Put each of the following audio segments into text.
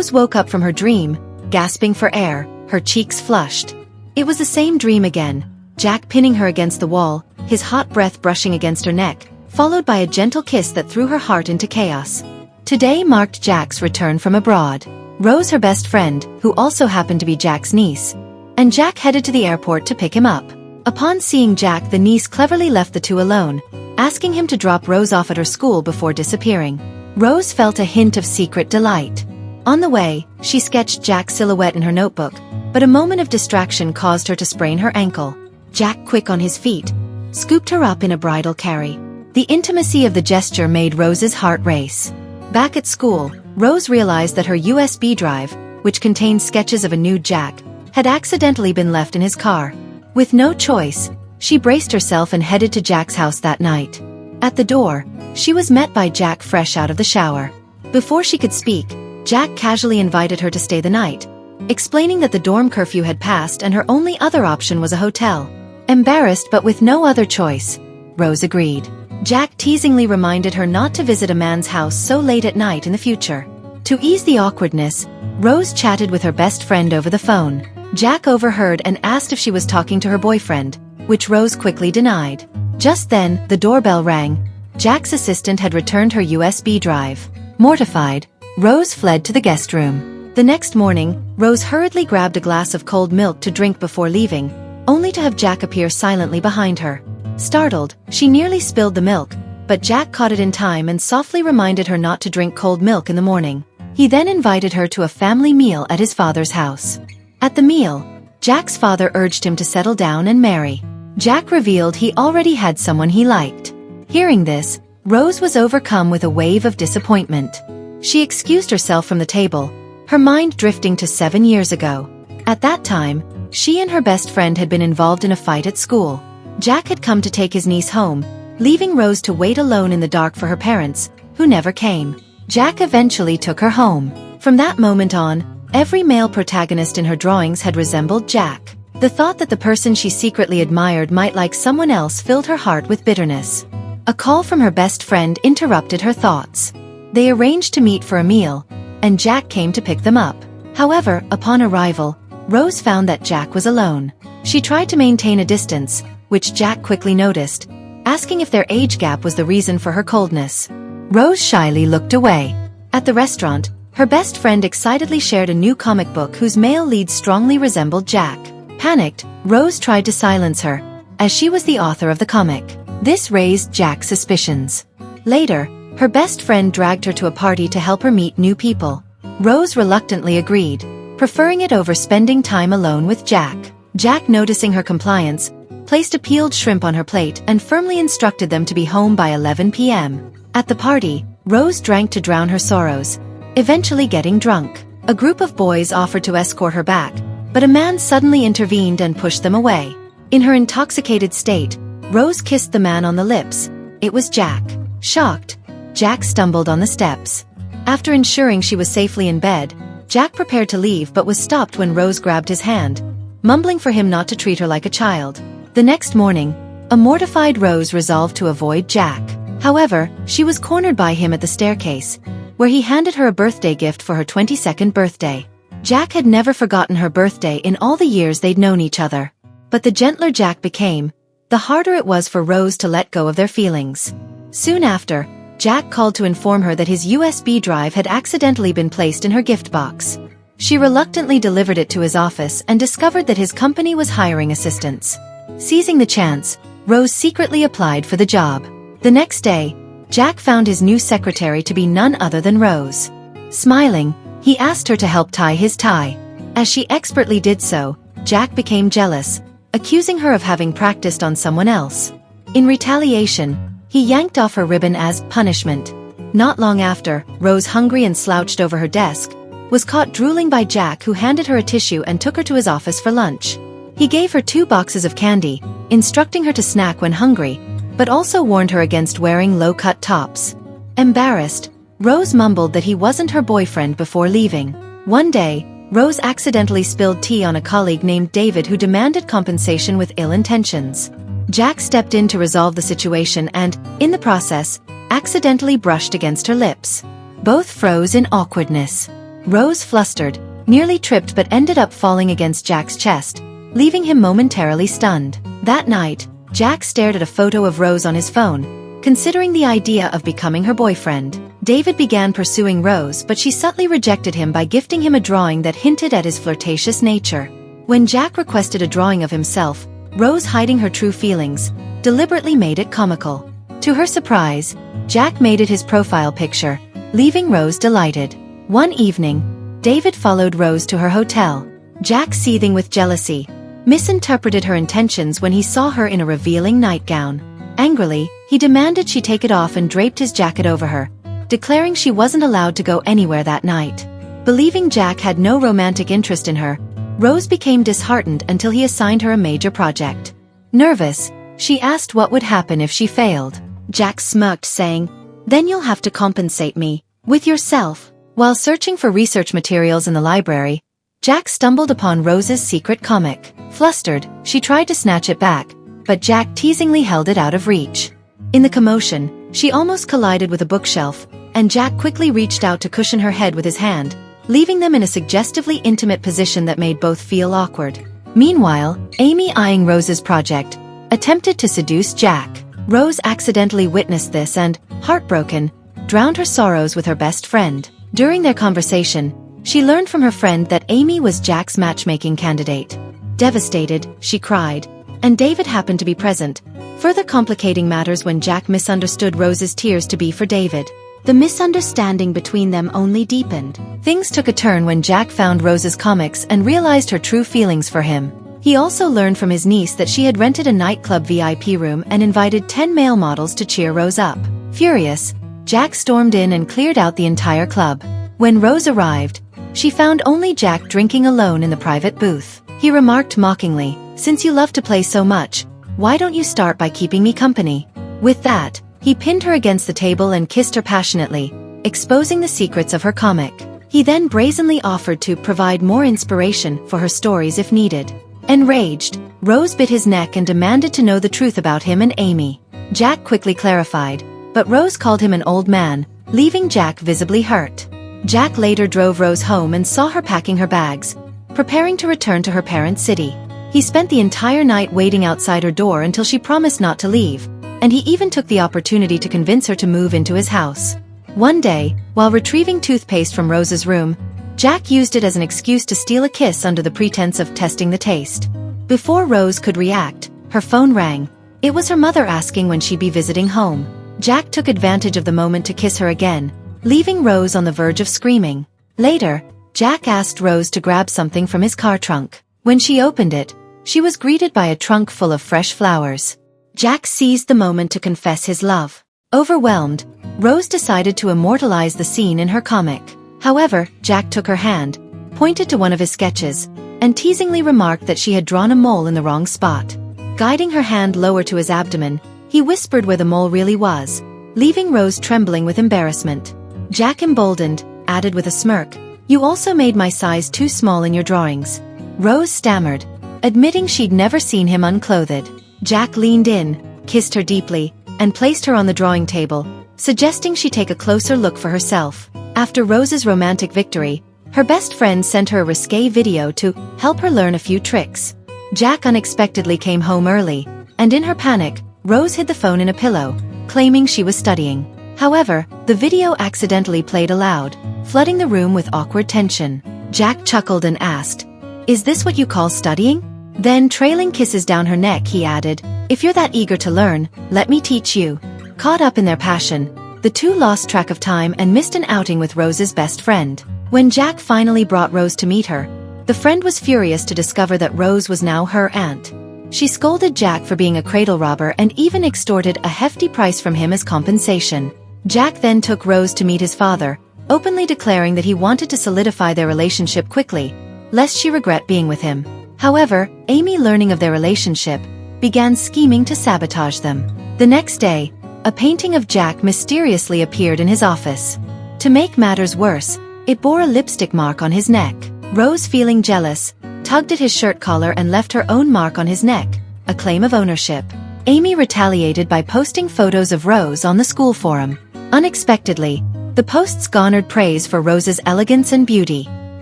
Rose woke up from her dream, gasping for air, her cheeks flushed. It was the same dream again, Jack pinning her against the wall, his hot breath brushing against her neck, followed by a gentle kiss that threw her heart into chaos. Today marked Jack's return from abroad. Rose, her best friend, who also happened to be Jack's niece, and Jack headed to the airport to pick him up. Upon seeing Jack, the niece cleverly left the two alone, asking him to drop Rose off at her school before disappearing. Rose felt a hint of secret delight. On the way, she sketched Jack's silhouette in her notebook, but a moment of distraction caused her to sprain her ankle. Jack, quick on his feet, scooped her up in a bridal carry. The intimacy of the gesture made Rose's heart race. Back at school, Rose realized that her USB drive, which contained sketches of a nude Jack, had accidentally been left in his car. With no choice, she braced herself and headed to Jack's house that night. At the door, she was met by Jack fresh out of the shower. Before she could speak, Jack casually invited her to stay the night, explaining that the dorm curfew had passed and her only other option was a hotel. Embarrassed but with no other choice, Rose agreed. Jack teasingly reminded her not to visit a man's house so late at night in the future. To ease the awkwardness, Rose chatted with her best friend over the phone. Jack overheard and asked if she was talking to her boyfriend, which Rose quickly denied. Just then, the doorbell rang. Jack's assistant had returned her USB drive. Mortified, Rose fled to the guest room. The next morning, Rose hurriedly grabbed a glass of cold milk to drink before leaving, only to have Jack appear silently behind her. Startled, she nearly spilled the milk, but Jack caught it in time and softly reminded her not to drink cold milk in the morning. He then invited her to a family meal at his father's house. At the meal, Jack's father urged him to settle down and marry. Jack revealed he already had someone he liked. Hearing this, Rose was overcome with a wave of disappointment. She excused herself from the table, her mind drifting to 7 years ago. At that time, she and her best friend had been involved in a fight at school. Jack had come to take his niece home, leaving Rose to wait alone in the dark for her parents, who never came. Jack eventually took her home. From that moment on, every male protagonist in her drawings had resembled Jack. The thought that the person she secretly admired might like someone else filled her heart with bitterness. A call from her best friend interrupted her thoughts. They arranged to meet for a meal, and Jack came to pick them up. However, upon arrival, Rose found that Jack was alone. She tried to maintain a distance, which Jack quickly noticed, asking if their age gap was the reason for her coldness. Rose shyly looked away. At the restaurant, her best friend excitedly shared a new comic book whose male lead strongly resembled Jack. Panicked, Rose tried to silence her, as she was the author of the comic. This raised Jack's suspicions. Later, her best friend dragged her to a party to help her meet new people. Rose reluctantly agreed, preferring it over spending time alone with Jack. Jack, noticing her compliance, placed a peeled shrimp on her plate and firmly instructed them to be home by 11 p.m. At the party, Rose drank to drown her sorrows, eventually getting drunk. A group of boys offered to escort her back, but a man suddenly intervened and pushed them away. In her intoxicated state, Rose kissed the man on the lips. It was Jack. Shocked, Jack stumbled on the steps. After ensuring she was safely in bed, Jack prepared to leave but was stopped when Rose grabbed his hand, mumbling for him not to treat her like a child. The next morning, a mortified Rose resolved to avoid Jack. However, she was cornered by him at the staircase, where he handed her a birthday gift for her 22nd birthday. Jack had never forgotten her birthday in all the years they'd known each other. But the gentler Jack became, the harder it was for Rose to let go of their feelings. Soon after, Jack called to inform her that his USB drive had accidentally been placed in her gift box. She reluctantly delivered it to his office and discovered that his company was hiring assistants. Seizing the chance, Rose secretly applied for the job. The next day, Jack found his new secretary to be none other than Rose. Smiling, he asked her to help tie his tie. As she expertly did so, Jack became jealous, accusing her of having practiced on someone else. In retaliation, he yanked off her ribbon as punishment. Not long after, Rose, hungry and slouched over her desk, was caught drooling by Jack, who handed her a tissue and took her to his office for lunch. He gave her 2 boxes of candy, instructing her to snack when hungry, but also warned her against wearing low-cut tops. Embarrassed, Rose mumbled that he wasn't her boyfriend before leaving. One day, Rose accidentally spilled tea on a colleague named David, who demanded compensation with ill intentions. Jack stepped in to resolve the situation and, in the process, accidentally brushed against her lips. Both froze in awkwardness. Rose, flustered, nearly tripped but ended up falling against Jack's chest, leaving him momentarily stunned. That night, Jack stared at a photo of Rose on his phone, considering the idea of becoming her boyfriend. David began pursuing Rose, but she subtly rejected him by gifting him a drawing that hinted at his flirtatious nature. When Jack requested a drawing of himself, Rose, hiding her true feelings, deliberately made it comical. To her surprise, Jack made it his profile picture, leaving Rose delighted. One evening, David followed Rose to her hotel. Jack, seething with jealousy, misinterpreted her intentions when he saw her in a revealing nightgown. Angrily, he demanded she take it off and draped his jacket over her, declaring she wasn't allowed to go anywhere that night. Believing Jack had no romantic interest in her, Rose became disheartened until he assigned her a major project. Nervous, she asked what would happen if she failed. Jack smirked, saying, "Then you'll have to compensate me with yourself." While searching for research materials in the library, Jack stumbled upon Rose's secret comic. Flustered, she tried to snatch it back, but Jack teasingly held it out of reach. In the commotion, she almost collided with a bookshelf, and Jack quickly reached out to cushion her head with his hand, leaving them in a suggestively intimate position that made both feel awkward. Meanwhile, Amy, eyeing Rose's project, attempted to seduce Jack. Rose accidentally witnessed this and, heartbroken, drowned her sorrows with her best friend. During their conversation, she learned from her friend that Amy was Jack's matchmaking candidate. Devastated, she cried, and David happened to be present, further complicating matters when Jack misunderstood Rose's tears to be for David. The misunderstanding between them only deepened. Things took a turn when Jack found Rose's comics and realized her true feelings for him. He also learned from his niece that she had rented a nightclub VIP room and invited 10 male models to cheer Rose up. Furious, Jack stormed in and cleared out the entire club. When Rose arrived, she found only Jack drinking alone in the private booth. He remarked mockingly, "Since you love to play so much, why don't you start by keeping me company?" With that, he pinned her against the table and kissed her passionately, exposing the secrets of her comic. He then brazenly offered to provide more inspiration for her stories if needed. Enraged, Rose bit his neck and demanded to know the truth about him and Amy. Jack quickly clarified, but Rose called him an old man, leaving Jack visibly hurt. Jack later drove Rose home and saw her packing her bags, preparing to return to her parents' city. He spent the entire night waiting outside her door until she promised not to leave, and he even took the opportunity to convince her to move into his house. One day, while retrieving toothpaste from Rose's room, Jack used it as an excuse to steal a kiss under the pretense of testing the taste. Before Rose could react, her phone rang. It was her mother asking when she'd be visiting home. Jack took advantage of the moment to kiss her again, leaving Rose on the verge of screaming. Later, Jack asked Rose to grab something from his car trunk. When she opened it, she was greeted by a trunk full of fresh flowers. Jack seized the moment to confess his love. Overwhelmed, Rose decided to immortalize the scene in her comic. However, Jack took her hand, pointed to one of his sketches, and teasingly remarked that she had drawn a mole in the wrong spot. Guiding her hand lower to his abdomen, he whispered where the mole really was, leaving Rose trembling with embarrassment. Jack, emboldened, added with a smirk, "You also made my size too small in your drawings." Rose stammered, admitting she'd never seen him unclothed. Jack leaned in, kissed her deeply, and placed her on the drawing table, suggesting she take a closer look for herself. After Rose's romantic victory, her best friend sent her a risque video to help her learn a few tricks. Jack unexpectedly came home early, and in her panic, Rose hid the phone in a pillow, claiming she was studying. However, the video accidentally played aloud, flooding the room with awkward tension. Jack chuckled and asked, "Is this what you call studying?" Then, trailing kisses down her neck, he added, "If you're that eager to learn, let me teach you." Caught up in their passion, the two lost track of time and missed an outing with Rose's best friend. When Jack finally brought Rose to meet her, the friend was furious to discover that Rose was now her aunt. She scolded Jack for being a cradle robber and even extorted a hefty price from him as compensation. Jack then took Rose to meet his father, openly declaring that he wanted to solidify their relationship quickly, lest she regret being with him. However, Amy, learning of their relationship, began scheming to sabotage them. The next day, a painting of Jack mysteriously appeared in his office. To make matters worse, it bore a lipstick mark on his neck. Rose, feeling jealous, tugged at his shirt collar and left her own mark on his neck, a claim of ownership. Amy retaliated by posting photos of Rose on the school forum. Unexpectedly, The posts garnered praise for Rose's elegance and beauty.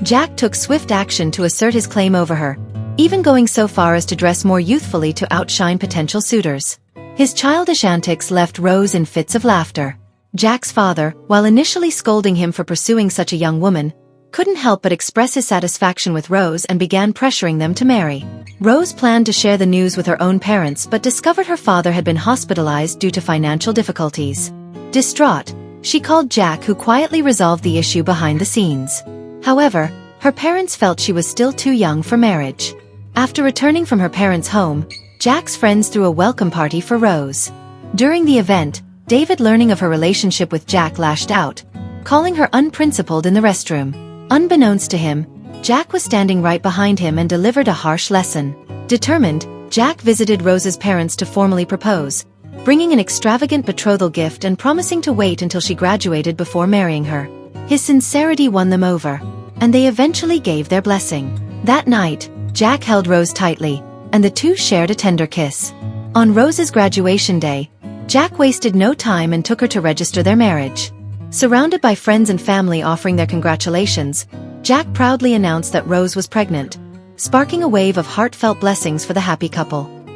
Jack took swift action to assert his claim over her, even going so far as to dress more youthfully to outshine potential suitors. His childish antics left Rose in fits of laughter. Jack's father, while initially scolding him for pursuing such a young woman, couldn't help but express his satisfaction with Rose and began pressuring them to marry. Rose planned to share the news with her own parents but discovered her father had been hospitalized due to financial difficulties. Distraught, she called Jack, who quietly resolved the issue behind the scenes. However, her parents felt she was still too young for marriage. After returning from her parents' home, Jack's friends threw a welcome party for Rose. During the event, David, learning of her relationship with Jack, lashed out, calling her unprincipled in the restroom. Unbeknownst to him, Jack was standing right behind him and delivered a harsh lesson. Determined, Jack visited Rose's parents to formally propose, bringing an extravagant betrothal gift and promising to wait until she graduated before marrying her. His sincerity won them over, and they eventually gave their blessing. That night, Jack held Rose tightly, and the two shared a tender kiss. On Rose's graduation day, Jack wasted no time and took her to register their marriage. Surrounded by friends and family offering their congratulations, Jack proudly announced that Rose was pregnant, sparking a wave of heartfelt blessings for the happy couple.